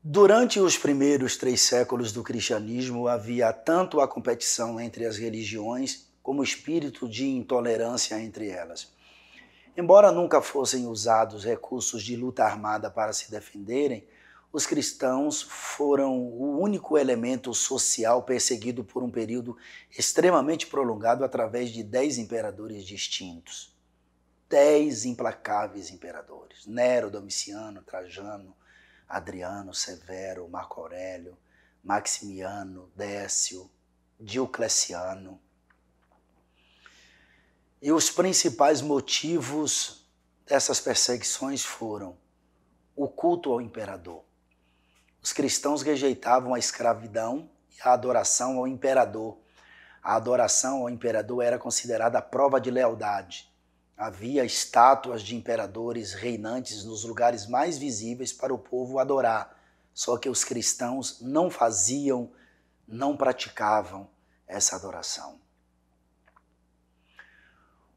Durante os primeiros 3 séculos do cristianismo, havia tanto a competição entre as religiões como o espírito de intolerância entre elas. Embora nunca fossem usados recursos de luta armada para se defenderem, os cristãos foram o único elemento social perseguido por um período extremamente prolongado através de 10 imperadores distintos. 10 implacáveis imperadores: Nero, Domiciano, Trajano, Adriano, Severo, Marco Aurélio, Maximiano, Décio, Diocleciano. E os principais motivos dessas perseguições foram o culto ao imperador. Os cristãos rejeitavam a escravidão e a adoração ao imperador. A adoração ao imperador era considerada prova de lealdade. Havia estátuas de imperadores reinantes nos lugares mais visíveis para o povo adorar. Só que os cristãos não faziam, não praticavam essa adoração.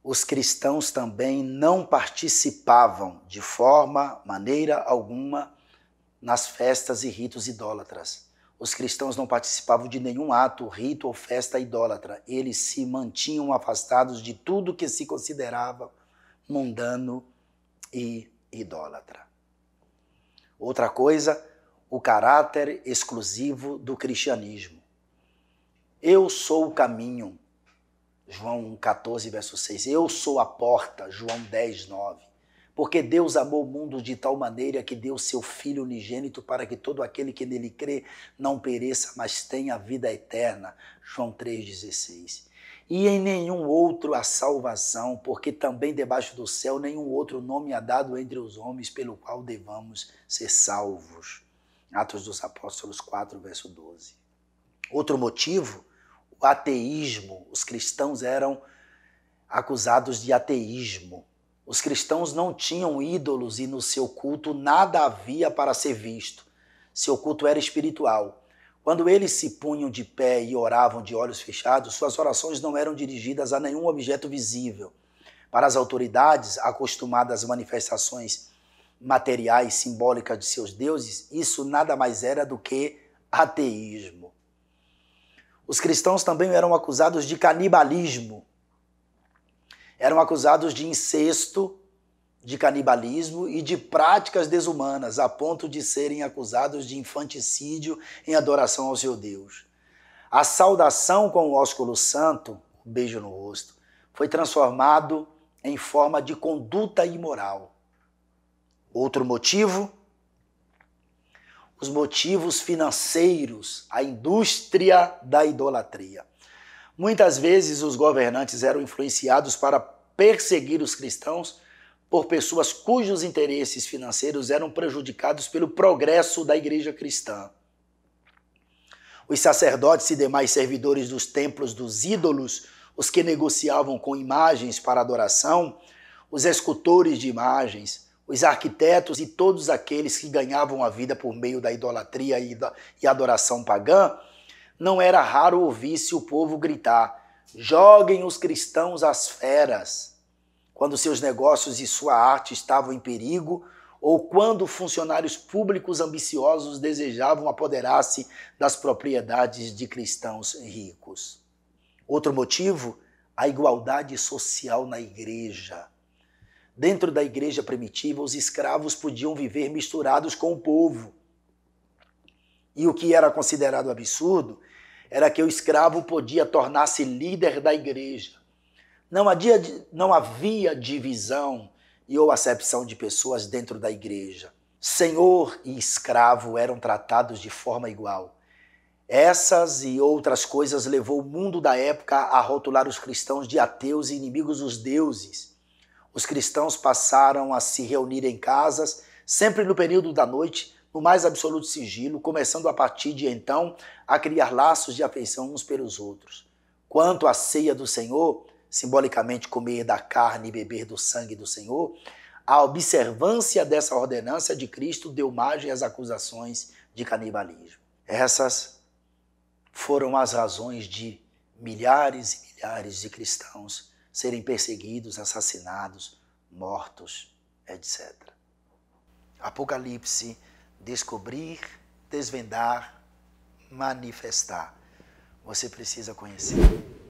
Os cristãos também não participavam de maneira alguma nas festas e ritos idólatras. Os cristãos não participavam de nenhum ato, rito ou festa idólatra. Eles se mantinham afastados de tudo que se considerava mundano e idólatra. Outra coisa, o caráter exclusivo do cristianismo. Eu sou o caminho, João 14, verso 6. Eu sou a porta, João 10, 9. Porque Deus amou o mundo de tal maneira que deu seu Filho unigênito para que todo aquele que nele crê não pereça, mas tenha a vida eterna. João 3,16. E em nenhum outro há salvação, porque também debaixo do céu nenhum outro nome há dado entre os homens pelo qual devamos ser salvos. Atos dos Apóstolos 4, verso 12. Outro motivo, o ateísmo. Os cristãos eram acusados de ateísmo. Os cristãos não tinham ídolos e no seu culto nada havia para ser visto. Seu culto era espiritual. Quando eles se punham de pé e oravam de olhos fechados, suas orações não eram dirigidas a nenhum objeto visível. Para as autoridades, acostumadas às manifestações materiais simbólicas de seus deuses, isso nada mais era do que ateísmo. Os cristãos também eram acusados de canibalismo. Eram acusados de incesto, de canibalismo e de práticas desumanas, a ponto de serem acusados de infanticídio em adoração ao seu Deus. A saudação com o ósculo santo, o beijo no rosto, foi transformado em forma de conduta imoral. Outro motivo, os motivos financeiros, a indústria da idolatria. Muitas vezes os governantes eram influenciados para perseguir os cristãos por pessoas cujos interesses financeiros eram prejudicados pelo progresso da igreja cristã. Os sacerdotes e demais servidores dos templos dos ídolos, os que negociavam com imagens para adoração, os escultores de imagens, os arquitetos e todos aqueles que ganhavam a vida por meio da idolatria e adoração pagã, não era raro ouvir-se o povo gritar: joguem os cristãos às feras, quando seus negócios e sua arte estavam em perigo, ou quando funcionários públicos ambiciosos desejavam apoderar-se das propriedades de cristãos ricos. Outro motivo, a igualdade social na igreja. Dentro da igreja primitiva, os escravos podiam viver misturados com o povo. E o que era considerado absurdo era que o escravo podia tornar-se líder da igreja. Não havia divisão ou acepção de pessoas dentro da igreja. Senhor e escravo eram tratados de forma igual. Essas e outras coisas levou o mundo da época a rotular os cristãos de ateus e inimigos dos deuses. Os cristãos passaram a se reunir em casas, sempre no período da noite, no mais absoluto sigilo, começando a partir de então a criar laços de afeição uns pelos outros. Quanto à ceia do Senhor, simbolicamente comer da carne e beber do sangue do Senhor, a observância dessa ordenança de Cristo deu margem às acusações de canibalismo. Essas foram as razões de milhares e milhares de cristãos serem perseguidos, assassinados, mortos, etc. Apocalipse, descobrir desvendar, manifestar. Você precisa conhecer.